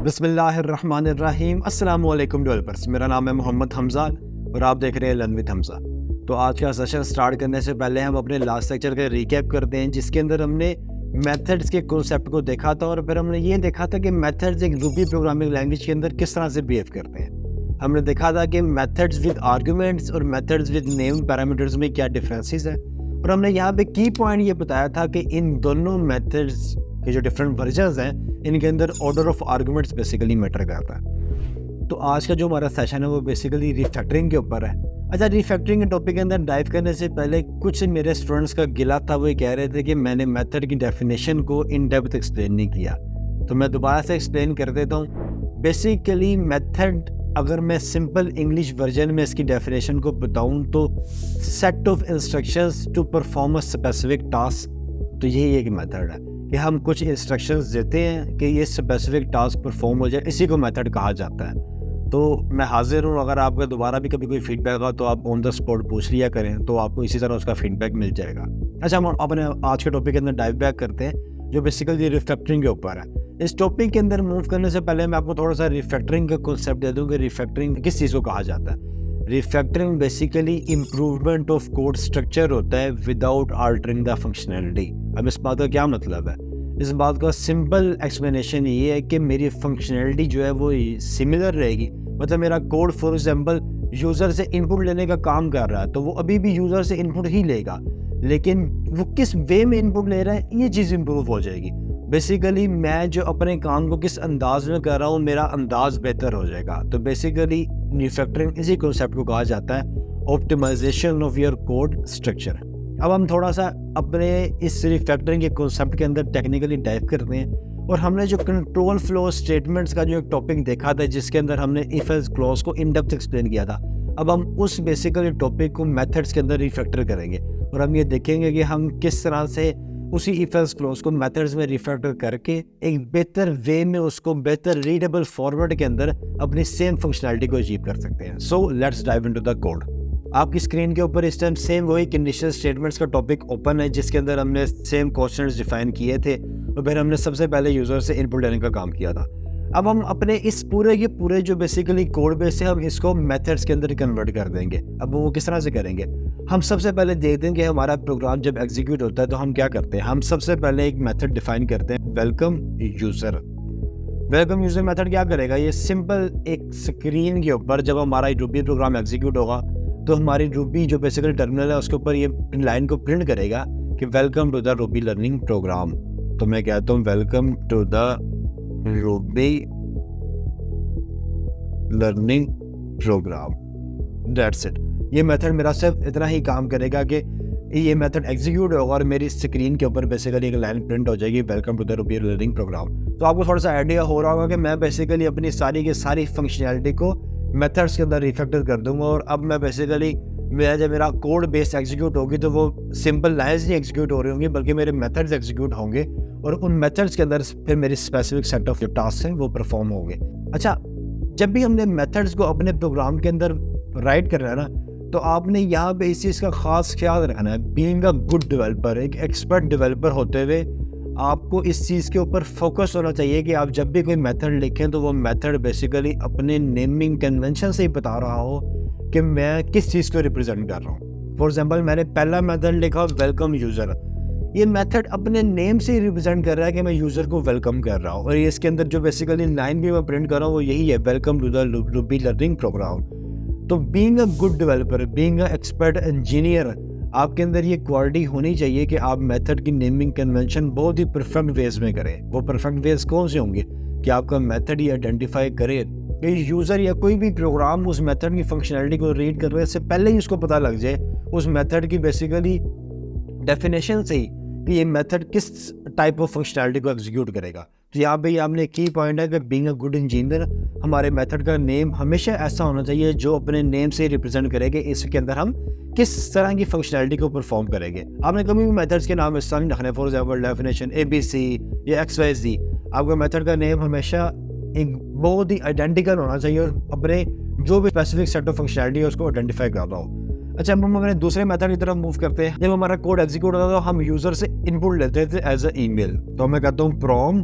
बिस्मिल्लाहिर्रहमानिर्रहीम। अस्सलाम वालेकुम डेवलपर्स। मेरा नाम है मोहम्मद हमज़ा और आप देख रहे हैं लर्न विद हमज़ा। तो आज का सेशन स्टार्ट करने से पहले हम अपने लास्ट लेक्चर का रिकैप करते हैं, जिसके अंदर हमने मेथड्स के कॉन्सेप्ट को देखा था और फिर हमने ये देखा था कि मेथड्स एक रूबी प्रोग्रामिंग लैंग्वेज के अंदर किस तरह से बिहेव करते हैं। हमने देखा था कि मेथड्स विद आर्गूमेंट्स और मेथड्स विद नेम पैरामीटर्स में क्या डिफरेंसेस है, और हमने यहाँ पे की पॉइंट ये बताया था कि इन दोनों मेथड्स के जो डिफरेंट वर्जन्स हैं, इनके अंदर order of arguments basically matter करता है। तो आज का जो हमारा सेशन है वो बेसिकली रिफैक्टरिंग के ऊपर है। अच्छा, रिफैक्टरिंग के टॉपिक के अंदर डाइव करने से पहले कुछ मेरे स्टूडेंट्स का गिला था, वो ये कह रहे थे कि मैंने मेथड की डेफिनेशन को इन डेप्थ एक्सप्लेन नहीं किया, तो मैं दोबारा से एक्सप्लेन कर देता हूँ। बेसिकली मेथड, अगर मैं सिंपल इंग्लिश वर्जन में इसकी डेफिनेशन को बताऊँ तो set of instructions to perform a specific task. तो यही एक मेथड है कि हम कुछ इंस्ट्रक्शंस देते हैं कि ये स्पेसिफिक टास्क परफॉर्म हो जाए, इसी को मेथड कहा जाता है। तो मैं हाजिर हूँ, अगर आपका दोबारा भी कभी कोई फीडबैक हो तो आप ऑन द स्पॉट पूछ लिया करें, तो आपको इसी तरह उसका फीडबैक मिल जाएगा। अच्छा, हम अपने आज के टॉपिक के अंदर डाइव बैक करते हैं, जो बेसिकली रिफैक्टरिंग के ऊपर है। इस टॉपिक के अंदर मूव करने से पहले मैं आपको थोड़ा सा रिफैक्टरिंग का कॉन्सेप्ट दे दूँ कि रिफैक्टरिंग किस चीज़ को कहा जाता है। Refactoring basically improvement of code structure होता है विदाउट आल्टरिंग द फंक्शनैलिटी। अब इस बात का क्या मतलब है? इस बात का सिंपल एक्सप्लेनेशन ये है कि मेरी फंक्शनैलिटी जो है वो सिमिलर रहेगी। मतलब मेरा कोड फॉर एग्जांपल यूज़र से इनपुट लेने का काम कर रहा है, तो वो अभी भी यूज़र से इनपुट ही लेगा, लेकिन वो किस वे में इनपुट ले रहा है ये चीज़ इम्प्रूव हो जाएगी। बेसिकली मैं जो अपने काम को किस अंदाज में कर रहा हूँ, मेरा अंदाज बेहतर हो जाएगा। तो बेसिकली रिफैक्टरिंग इसी कॉन्सेप्ट को कहा जाता है optimisation of your code structure. अब हम थोड़ा सा अपने इस रिफैक्टरिंग के कॉन्सेप्ट के अंदर टेक्निकली डाइव करते हैं, और हमने जो कंट्रोल फ्लो स्टेटमेंट्स का जो एक टॉपिक देखा था, जिसके अंदर हमने इफ एल्स क्लॉज को इन डेप्थ एक्सप्लेन किया था। अब हम उस बेसिकली टॉपिक को मेथड्स के अंदर रिफैक्टर करेंगे, और हम ये देखेंगे कि हम किस तरह से उसी इफ एल्स क्लॉज को मेथड्स में रिफैक्टर करके एक बेहतर वे में उसको बेहतर रीडेबल फॉर्मेट के अंदर अपनी सेम फंक्शनैलिटी को अचीव कर सकते हैं। So let's dive into the code. आपकी स्क्रीन के ऊपर इस टाइम सेम वही कंडीशनल स्टेटमेंट्स का टॉपिक ओपन है, जिसके अंदर हमने सेम क्वेश्चंस डिफाइन किए थे और फिर हमने सबसे पहले यूज़र से इनपुट लेने का काम किया था। अब हम अपने इस पूरे जो बेसिकली कोड बेस है, हम इसको मेथड्स के अंदर कन्वर्ट कर देंगे। अब वो किस तरह से करेंगे? हम सबसे पहले देखते हैं कि हमारा प्रोग्राम जब एग्जीक्यूट होता है तो हम क्या करते हैं। हम सबसे पहले एक मेथड डिफाइन करते हैं, welcome user. Welcome user method क्या करेगा? ये सिंपल एक स्क्रीन के ऊपर जब हमारा रूबी प्रोग्राम एग्जीक्यूट होगा तो हमारी रूबी जो बेसिकली टर्मिनल है उसके ऊपर ये लाइन को प्रिंट करेगा कि welcome to the Ruby learning program. तो मैं कहता हूँ welcome to the Ruby learning program, that's it. ये मेथड मेरा सिर्फ इतना ही काम करेगा कि ये मेथड एग्जीक्यूट होगा और मेरी स्क्रीन के ऊपर बेसिकली एक लाइन प्रिंट हो जाएगी, welcome to the Ruby learning program. तो आपको थोड़ा सा आइडिया हो रहा होगा कि मैं बेसिकली अपनी सारी की सारी फंक्शनैलिटी को मेथड्स के अंदर रिफैक्टर कर दूंगा, और अब मैं बेसिकली जब मेरा कोड बेस एग्जीक्यूट होगी तो वो सिंपल लाइन्स नहीं एग्जीक्यूट हो रही होंगी, बल्कि मेरे मेथड्स एग्जीक्यूट होंगे, और उन मेथड्स के अंदर फिर मेरी स्पेसिफिक सेट ऑफ जो टास्क हैं वो परफॉर्म होंगे। अच्छा, जब भी हमने मेथड्स को अपने प्रोग्राम के अंदर राइट करना है ना, तो आपने यहाँ पे इस चीज़ का खास ख्याल रखना है। बीइंग अ गुड डेवलपर, एक एक्सपर्ट डेवलपर होते हुए आपको इस चीज़ के ऊपर फोकस होना चाहिए कि आप जब भी कोई मेथड लिखें तो वो मेथड बेसिकली अपने नेमिंग कन्वेंशन से ही बता रहा हो कि मैं किस चीज़ को रिप्रेजेंट कर रहा हूँ। फॉर एग्जांपल, मैंने पहला मेथड लिखा वेलकम यूज़र। ये मेथड अपने नेम से ही रिप्रेजेंट कर रहा है कि मैं यूज़र को वेलकम कर रहा हूँ, और ये इसके अंदर जो बेसिकली लाइन भी मैं प्रिंट कर रहा हूँ वो यही है, welcome to the Ruby learning program. तो being a good developer, being a expert engineer, आपके अंदर ये क्वालिटी होनी चाहिए कि आप मेथड की नेमिंग कन्वेंशन बहुत ही परफेक्ट वेज में करें। वो परफेक्ट वेज कौन से होंगे कि आपका मेथड ये आइडेंटिफाई करे कि यूज़र या कोई भी प्रोग्राम उस मेथड की फंक्शनैलिटी को रीड करने से पहले ही उसको पता लग जाए उस मेथड की बेसिकली डेफिनेशन से ही कि ये मेथड किस टाइप ऑफ फंक्शनैलिटी को एग्जीक्यूट करेगा। तो यहाँ पे आपने की पॉइंट है कि बीइंग अ गुड इंजीनियर, हमारे मेथड का नेम हमेशा ऐसा होना चाहिए जो अपने नेम से रिप्रेजेंट करेगा इसके अंदर हम किस तरह की फंक्शनैलिटी को परफॉर्म करेंगे। आपने कभी भी मेथड्स के नाम इस तरह नहीं रखने, फॉर एग्जाम्पल डेफिनेशन ABC या XYZ। आपका मेथड का नेम हमेशा एक बहुत ही आइडेंटिकल होना चाहिए और अपने जो भी स्पेसिफिक सेट ऑफ फंक्शनैलिटी है उसको आइडेंटिफाई कर रहा हो। अच्छा, हम अपने दूसरे मेथड की तरफ मूव करते हैं। जब हमारा कोड एग्जीक्यूट होता है तो हम यूजर से इनपुट लेते थे एज अ ईमेल। तो मैं कहता हूँ फ्रॉम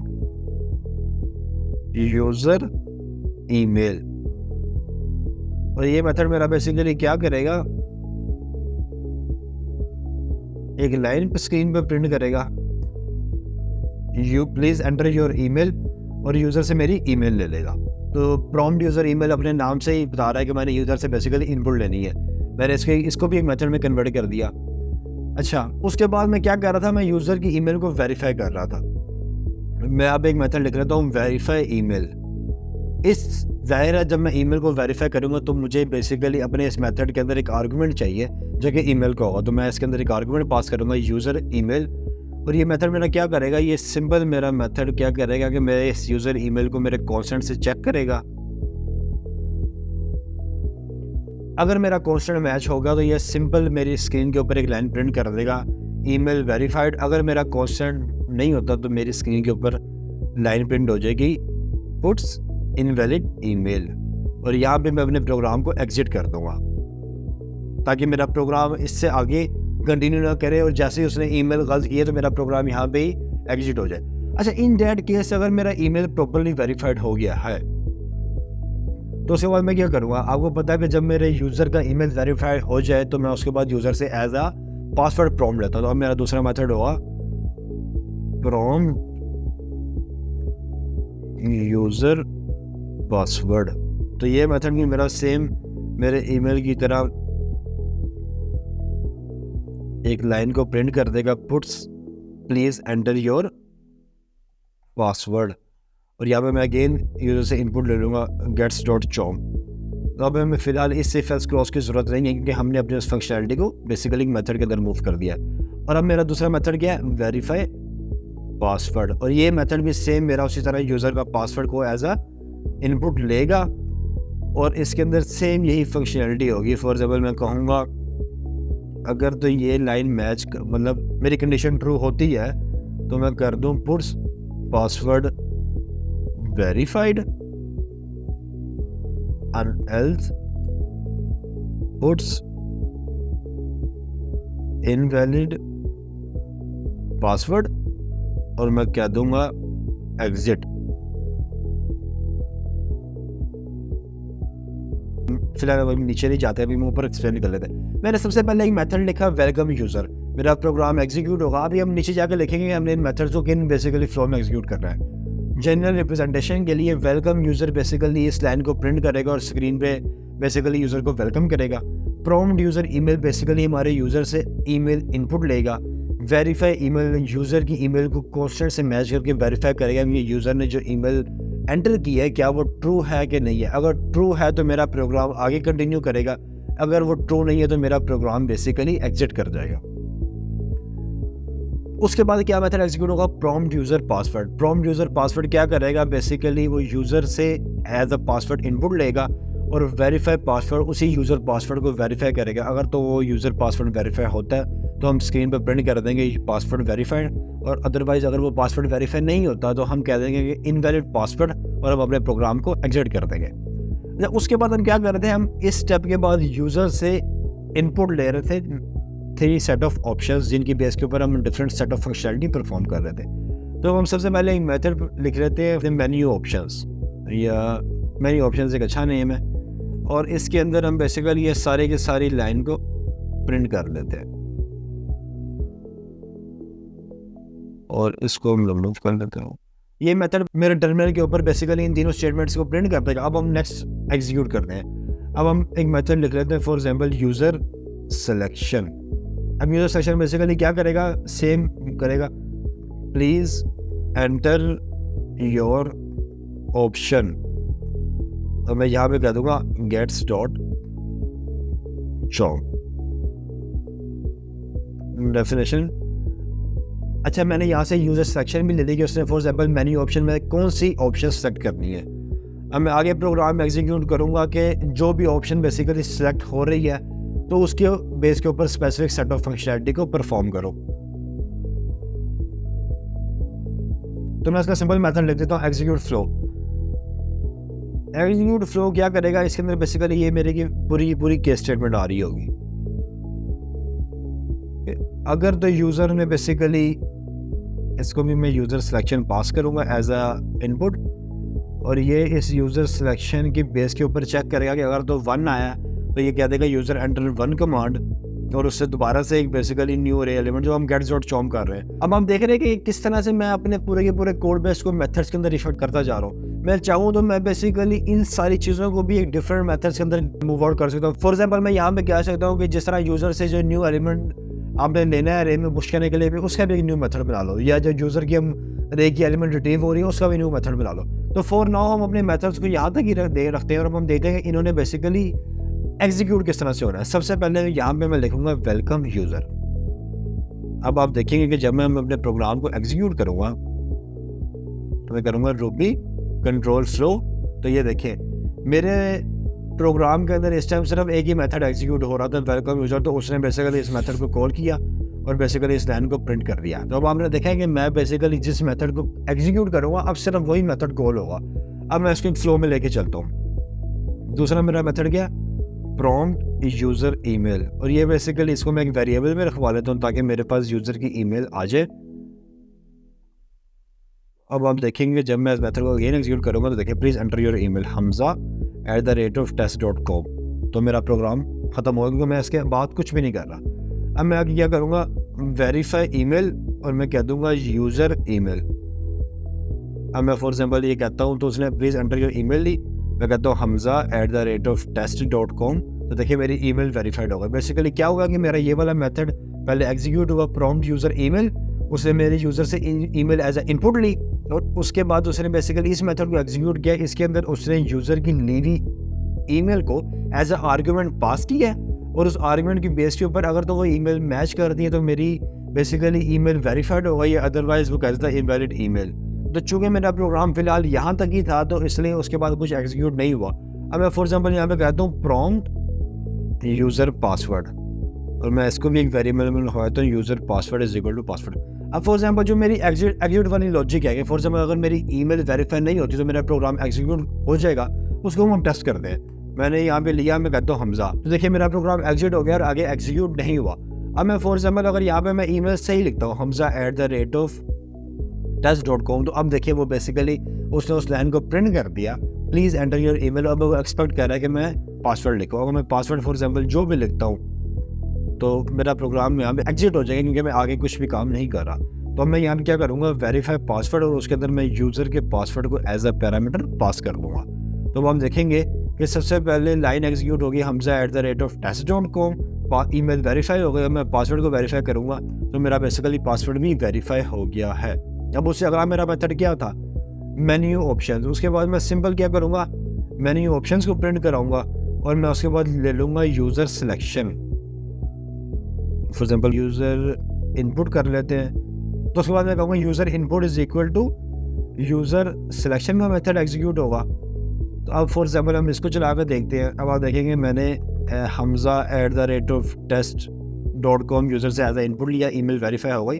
यूज़र ईमेल। और ये मेथड मेरा बेसिकली क्या करेगा, एक लाइन पे स्क्रीन पे प्रिंट करेगा, you please enter your email, और यूज़र से मेरी ईमेल ले लेगा। तो प्रॉम्प्ट यूज़र ईमेल अपने नाम से ही बता रहा है कि मैंने यूज़र से बेसिकली इनपुट लेनी है। मैंने इसको भी एक मेथड में कन्वर्ट कर दिया। अच्छा, उसके बाद मैं क्या कर रहा था, मैं यूज़र की ईमेल को वेरीफाई कर रहा था। मैं अब एक मेथड लिख लेता हूँ, वेरीफाई ईमेल। इस ज़ाहिर है जब मैं ईमेल को वेरीफाई करूँगा तो मुझे बेसिकली अपने इस मेथड के अंदर एक आर्गुमेंट चाहिए जो कि ईमेल का होगा। तो मैं इसके अंदर एक आर्गुमेंट पास करूँगा, यूज़र ईमेल। और ये मेथड मेरा क्या करेगा, ये सिंपल मेरा मेथड क्या करेगा कि मेरे इस यूज़र ईमेल को मेरे कॉन्स्टेंट से चेक करेगा। अगर मेरा कॉन्स्टेंट मैच होगा तो ये सिंपल मेरी स्क्रीन के ऊपर एक लाइन प्रिंट कर देगा, ईमेल वेरीफाइड। अगर मेरा कॉन्स्टेंट नहीं होता तो मेरी स्क्रीन के ऊपर लाइन प्रिंट हो जाएगी, पुट्स इनवैलिड ईमेल। और यहाँ पे मैं अपने प्रोग्राम को एग्जिट कर दूंगा ताकि मेरा प्रोग्राम इससे आगे कंटिन्यू ना करे, और जैसे ही उसने ईमेल गलत किया तो मेरा प्रोग्राम यहाँ पे ही एग्जिट हो जाए। अच्छा, इन दैट केस अगर मेरा ईमेल प्रॉपर्ली वेरीफाइड हो गया है तो उसके बाद मैं क्या करूँगा, आपको पता है कि जब मेरे यूज़र का ईमेल वेरीफाइड हो जाए तो मैं उसके बाद यूज़र से एज आ पासवर्ड प्रॉम्प्ट लेता हूँ। तो अब मेरा दूसरा मेथड होगा प्रॉम्प्ट यूज़र पासवर्ड। तो ये मेथड भी मेरा सेम मेरे ईमेल की तरह एक लाइन को प्रिंट कर देगा, puts please enter your password. और यहाँ पे मैं अगेन यूज़र से इनपुट ले लूँगा, गेट्स डॉट चॉम। तो अब हमें फ़िलहाल इस इफ एल्स क्लॉज की ज़रूरत नहीं है क्योंकि हमने अपने उस फंक्शनैलिटी को बेसिकली मेथड के अंदर मूव कर दिया। और अब मेरा दूसरा मेथड क्या है, वेरीफाई पासवर्ड। और ये मेथड भी सेम मेरा उसी तरह यूज़र का पासवर्ड को एज अ इनपुट लेगा और इसके अंदर सेम यही फंक्शनैलिटी होगी। फॉर एग्जाम्पल मैं कहूँगा अगर तो ये लाइन मैच मतलब मेरी कंडीशन ट्रू होती है तो मैं कर दूँ puts password verified and else puts invalid password और मैं क्या दूंगा एग्जिट। फिलहाल अभी नीचे नहीं जाते, अभी मैं ऊपर एक्सप्लेन कर लेते हैं। मैंने सबसे पहले एक मेथड लिखा वेलकम यूजर, मेरा प्रोग्राम एग्जीक्यूट होगा। अभी हम नीचे जाकर लिखेंगे हमने इन मेथड्स को किन बेसिकली फ्लो में एग्जीक्यूट करना है। जनरल रिप्रेजेंटेशन के लिए वेलकम यूज़र बेसिकली इस लाइन को प्रिंट करेगा और स्क्रीन पे बेसिकली यूज़र को वेलकम करेगा। प्रॉम्प्ट यूज़र ईमेल बेसिकली हमारे यूज़र से ईमेल इनपुट लेगा। वेरीफाई ईमेल यूज़र की ईमेल को कॉन्स्टेंट से मैच करके वेरीफाई करेगा कि यूज़र ने जो ईमेल एंटर किया है क्या वो ट्रू है कि नहीं है। अगर ट्रू है तो मेरा प्रोग्राम आगे कंटिन्यू करेगा, अगर वो ट्रू नहीं है तो मेरा प्रोग्राम बेसिकली एग्जिट कर जाएगा। उसके बाद क्या मेथड एग्जीक्यूट होगा, prompt user password. Prompt user password क्या करेगा, बेसिकली वो यूज़र से एज अ पासवर्ड इनपुट लेगा और वेरीफाई पासवर्ड उसी यूज़र पासवर्ड को वेरीफाई करेगा। अगर तो वो यूज़र पासवर्ड वेरीफाई होता है तो हम स्क्रीन पर प्रिंट कर देंगे पासवर्ड वेरीफाइड, और अदरवाइज अगर वो पासवर्ड वेरीफाई नहीं होता तो हम कह देंगे कि इनवैलिड पासवर्ड और हम अपने प्रोग्राम को एग्जिट कर देंगे। उसके बाद हम क्या करते हैं, हम इस स्टेप के बाद यूज़र से इनपुट ले रहे थे 3 सेट ऑफ ऑप्शंस जिनकी बेस के ऊपर हम different set of functionality perform कर रहे थे। तो हम सबसे पहले एक मेथड लिख लेते हैं मेन्यू ऑप्शंस, या मेन्यू ऑप्शंस एक अच्छा नेम है, और इसके अंदर हम बेसिकली ये सारे के सारी लाइन को प्रिंट कर लेते हैं और इसको हम रिमूव कर लेते हैं। ये मेथड मेरे टर्मिनल के ऊपर बेसिकली इन तीनों स्टेटमेंट्स को प्रिंट कर देगा। अब हम नेक्स्ट एग्जीक्यूट करते हैं। अब हम एक मेथड लिख लेते हैं फॉर एग्जाम्पल यूज़र सिलेक्शन। अब यूज़र सिलेक्शन बेसिकली क्या करेगा, सेम करेगा, प्लीज़ एंटर योर ऑप्शन, तो मैं यहाँ पे कह दूंगा गेट्स डॉट चॉम डेफिनेशन। अच्छा, मैंने यहाँ से यूज़र सिलेक्शन भी ले ली कि उसने फॉर एग्जाम्पल मेन्यू ऑप्शन में कौन सी ऑप्शन सेलेक्ट करनी है। अब मैं आगे प्रोग्राम में एग्जीक्यूट करूँगा कि जो भी ऑप्शन बेसिकली सिलेक्ट हो रही है तो उसके बेस के ऊपर स्पेसिफिक सेट ऑफ फंक्शनैलिटी को परफॉर्म करो। तो मैं इसका सिंपल मेथड लिख देता हूँ एग्जीक्यूट फ्लो। एग्जीक्यूट फ्लो क्या करेगा, इसके अंदर बेसिकली ये मेरे की पूरी केस स्टेटमेंट आ रही होगी। अगर तो यूज़र ने बेसिकली इसको भी मैं यूज़र सिलेक्शन पास करूँगा एज अ इनपुट, और ये इस यूज़र सिलेक्शन की बेस के ऊपर चेक करेगा कि अगर तो 1 आया तो ये कह देगा यूज़र एंटर 1 कमांड, और उससे दोबारा से एक बेसिकली न्यू अरे एलिमेंट जो हम गेट्स डॉट चॉम कर रहे हैं। अब हम देख रहे हैं कि किस तरह से मैं अपने पूरे के पूरे कोड बेस को मेथड्स के अंदर रिफर करता जा रहा हूँ। मैं चाहूँ तो मैं बेसिकली इन सारी चीज़ों को भी एक डिफरेंट मेथड्स के अंदर मूव आउट कर सकता हूँ। फॉर एग्जाम्पल मैं यहाँ पे कह सकता हूँ कि जिस तरह यूज़र से जो न्यू एलिमेंट आपने लेना है अरे में पुश करने के लिए भी उसका भी एक न्यू मेथड बना लो, या जो यूज़र की हम अरे की एलिमेंट रिट्रीव हो रही है उसका भी न्यू मेथड बना लो। तो फॉर नाउ हम अपने मेथड्स को यहाँ तक ही रखते हैं और हम देखते हैं कि इन्होंने बेसिकली एग्जीक्यूट किस तरह से हो रहा है। सबसे पहले यहाँ पे मैं लिखूंगा वेलकम यूज़र। अब आप देखेंगे कि जब मैं अपने प्रोग्राम को एग्जीक्यूट करूँगा तो मैं करूँगा रूबी कंट्रोल फ्लो। तो ये देखें मेरे प्रोग्राम के अंदर इस टाइम सिर्फ एक ही मेथड एग्जीक्यूट हो रहा था, वेलकम यूज़र। तो उसने बेसिकली इस मेथड को कॉल किया और बेसिकली इस लाइन को प्रिंट कर दिया। तो अब आपने देखा है कि मैं बेसिकली जिस मेथड को एग्जीक्यूट करूँगा अब सिर्फ वही मेथड कॉल होगा। अब मैं इसको फ्लो में लेके चलता हूँ। दूसरा मेरा मेथड क्या, प्रॉम्प्ट यूज़र ईमेल, और ये बेसिकली इसको मैं एक वेरिएबल में रखवा लेता हूँ ताकि मेरे पास यूज़र की ईमेल आ जाए। अब आप देखेंगे जब मैं इस मेथड को अगेन एग्जीक्यूट करूँगा तो देखिए please enter your email hamza@test.com। तो मेरा प्रोग्राम ख़त्म हो गया क्योंकि मैं इसके बाद कुछ भी नहीं कर रहा। अब मैं आगे क्या करूँगा, वेरीफाई ईमेल, और मैं कह दूँगा यूज़र ईमेल। अब मैं फॉर एग्जाम्पल ये कहता हूँ तो उसने प्लीज़ एंटर योर ईमेल ली, मैं कहता हूँ hamza@test.com। तो देखिए मेरी ईमेल वेरीफाइड होगा। बेसिकली क्या होगा कि मेरा ये वाला मेथड पहले एग्जीक्यूट हुआ प्रॉम्प्ट यूज़र ईमेल, उसने मेरे यूज़र से ईमेल एज ए इनपुट ली और उसके बाद उसने बेसिकली इस मेथड को एग्जीक्यूट किया। इसके अंदर उसने यूज़र की ली हुई ईमेल को एज ए आर्गुमेंट पास किया और उस आर्गुमेंट की बेस के ऊपर अगर तो वो ईमेल मैच करती है तो मेरी बेसिकली ईमेल वेरीफाइड हो गई है, अदरवाइज वो कहता है इनवैलिड ईमेल। तो चूँकि मेरा प्रोग्राम फिलहाल यहाँ तक ही था तो इसलिए उसके बाद कुछ एग्जीक्यूट नहीं हुआ। अब मैं फॉर एग्जाम्पल यहाँ पे कहता हूँ प्रॉम्प्ट यूज़र पासवर्ड, और मैं इसको भी एक वेरिएबल में लिखवाता हूँ user password is equal to password. अब फॉर एग्जाम्पल जो मेरी एग्जीक्यूट वाली लॉजिक है कि फॉर एग्जाम्पल अगर मेरी ईमेल वेरीफाई नहीं होती तो मेरा प्रोग्राम एग्जीक्यूट हो जाएगा, उसको हम टेस्ट करते हैं। मैंने यहाँ पे लिया, मैं कहता हूँ हमजा, तो देखिए मेरा प्रोग्राम एग्जीक्यूट हो गया और आगे एग्जीक्यूट नहीं हुआ। अब मैं फॉर एग्जाम्पल अगर यहाँ पे मैं ईमेल सही लिखता हूँ hamza@test.com, तो अब देखिए वो बेसिकली उसने उस लाइन को प्रिंट कर दिया, प्लीज़ एंटर योर ईमेल। अब वो एक्सपेक्ट कर रहा है कि मैं पासवर्ड लिखूँ। अगर मैं पासवर्ड फॉर एग्जाम्पल जो भी लिखता हूँ तो मेरा प्रोग्राम यहाँ पे एग्जिट हो जाएगा क्योंकि मैं आगे कुछ भी काम नहीं कर रहा। तो मैं यहाँ पे क्या करूँगा, वेरीफाई पासवर्ड, और उसके अंदर मैं यूज़र के पासवर्ड को एज अ पैरामीटर पास कर दूँगा। तो हम देखेंगे कि सबसे पहले लाइन एग्जीक्यूट होगी hamza@test.com, ईमेल वेरीफाई हो गया। मैं पासवर्ड को वेरीफाई करूँगा तो मेरा बेसिकली पासवर्ड भी वेरीफाई हो गया है। अब उससे अगला मेरा मेथड क्या था, मेन्यू ऑप्शंस। उसके बाद मैं सिंपल क्या करूँगा, मेन्यू ऑप्शंस को प्रिंट कराऊँगा और मैं उसके बाद ले लूँगा user selection. For example user input कर लेते हैं, तो उसके बाद मैं कहूँगा user input is equal to user selection का मेथड एग्जीक्यूट होगा। तो अब फॉर एग्जाम्पल हम इसको चला कर देखते हैं। अब आप देखेंगे मैंने hamza@test.com यूज़र से एज ए इनपुट लिया, ईमेल वेरीफाई हो गई,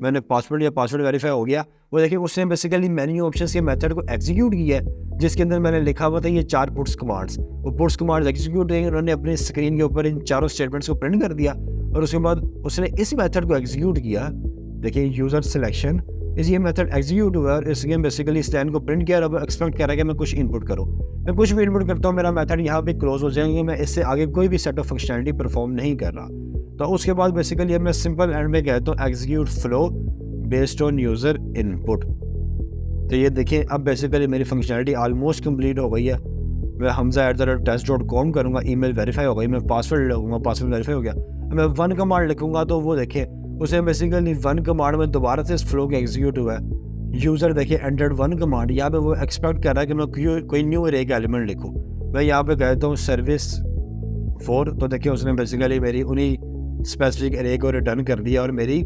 मैंने पासवर्ड लिया, पासवर्ड वेरीफाई हो गया। वो देखिए उसने बेसिकली मेन्यू ऑप्शंस के मेथड को एग्जीक्यूट किया है जिसके अंदर मैंने लिखा हुआ था ये 4 पुट्स कमांड्स। वो पुट्स कमांड्स एग्जीक्यूट हुए, उन्होंने अपनी स्क्रीन के ऊपर इन चारों स्टेटमेंट्स को प्रिंट कर दिया और उसके बाद उसने इस मेथड को एग्जीक्यूट किया। देखिए यूज़र सिलेक्शन इस ये मेथड एग्जीक्यूट हुआ और इसके बेसिकली इस लाइन को प्रिंट किया और अब एक्सपेक्ट कर रहा है कि मैं कुछ इनपुट करूँ। मैं कुछ भी इनपुट करता हूँ मेरा मेथड यहाँ पे क्लोज हो जाएंगे, मैं इससे आगे कोई भी सेट ऑफ फंक्शनैलिटी परफॉर्म नहीं कर रहा। तो उसके बाद बेसिकली अब मैं सिंपल एंड में कहता हूँ execute flow based on user input. तो ये देखिए अब बेसिकली मेरी फंक्शनैलिटी ऑलमोस्ट कंप्लीट हो गई है। मैं hamza@test.com करूँगा, ईमेल वेरीफाई हो गई, मैं पासवर्ड लिखूँगा, पासवर्ड वेरीफाई हो गया। मैं 1 कमांड लिखूँगा तो वो देखिए उसे बेसिकली 1 कमांड में दोबारा से इस फ्लो के एग्जीक्यूट हुआ है। यूज़र देखिए एंटर्ड 1 कमांड, यहाँ पे वो एक्सपेक्ट कर रहा है कि मैं कोई न्यू अरे का एलिमेंट लिखूँ। मैं यहाँ पे कहता हूँ सर्विस 4, तो देखिए उसने बेसिकली मेरी उन्हीं स्पेसिफिक अरे को रिटर्न कर दिया और मेरी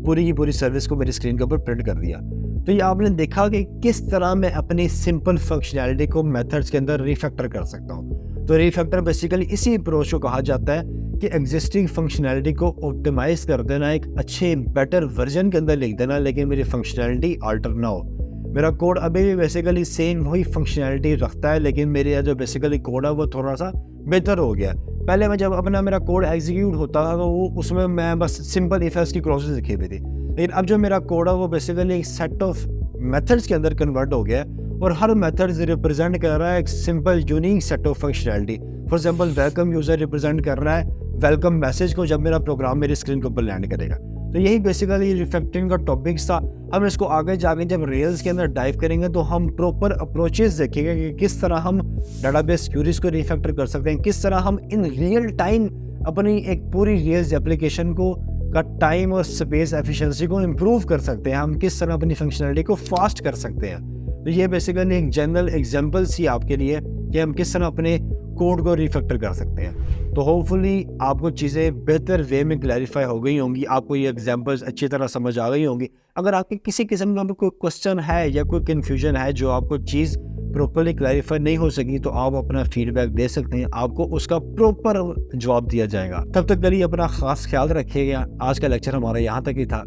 पूरी की पूरी सर्विस को मेरी स्क्रीन के ऊपर प्रिंट कर दिया। तो ये आपने देखा कि किस तरह मैं अपनी सिंपल फंक्शनैलिटी को मेथड्स के अंदर रिफैक्टर कर सकता हूँ। तो रिफैक्टर बेसिकली इसी अप्रोच को कहा जाता है कि एग्जिस्टिंग फंक्शनैलिटी को ऑप्टिमाइज कर देना, एक अच्छे बेटर वर्जन के अंदर लिख देना, लेकिन मेरी फंक्शनैलिटी अल्टर ना हो। मेरा कोड अभी भी बेसिकली सेम वही फंक्शनैलिटी रखता है, लेकिन मेरा जो बेसिकली कोड है वो थोड़ा सा बेहतर हो गया। पहले मैं जब अपना मेरा कोड एग्जीक्यूट होता था तो वो उसमें मैं बस सिंपल इफ एल्स की क्लॉजेस लिखी हुई थी, लेकिन अब जो मेरा कोड है वो बेसिकली एक सेट ऑफ मेथड्स के अंदर कन्वर्ट हो गया है और हर मेथड रिप्रेजेंट कर रहा है एक simple unique set of functionality. For example welcome user represent कर रहा है वेलकम मैसेज को जब मेरा प्रोग्राम मेरी स्क्रीन के ऊपर लैंड करेगा। तो यही बेसिकली रिफैक्टरिंग का टॉपिक्स था। हम इसको आगे जाके जब रेल्स के अंदर डाइव करेंगे तो हम प्रॉपर अप्रोचेस देखेंगे कि किस तरह हम डेटाबेस क्यूरीज को रिफैक्टर कर सकते हैं, किस तरह हम इन रियल टाइम अपनी एक पूरी रेल्स एप्लीकेशन को का टाइम और स्पेस एफिशिएंसी को इम्प्रूव कर सकते हैं, हम किस तरह अपनी फंक्शनलिटी को फास्ट कर सकते हैं। तो ये बेसिकली एक जनरल एग्जांपल्स ही आपके लिए कि हम किस तरह अपने कोड को रिफैक्टर कर सकते हैं। तो होपफुली आपको चीज़ें बेहतर वे में क्लैरिफाई हो गई होंगी, आपको ये एग्जांपल्स अच्छी तरह समझ आ गई होंगी। अगर आपके किसी किस्म का कोई क्वेश्चन है या कोई कन्फ्यूजन है जो आपको चीज़ प्रॉपरली क्लैरिफाई नहीं हो सकी, तो आप अपना फीडबैक दे सकते हैं, आपको उसका प्रॉपर जवाब दिया जाएगा। तब तक के लिए अपना ख़ास ख्याल रखिएगा। आज का लेक्चर हमारा यहाँ तक ही था।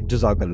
जज़ाकल्लाह।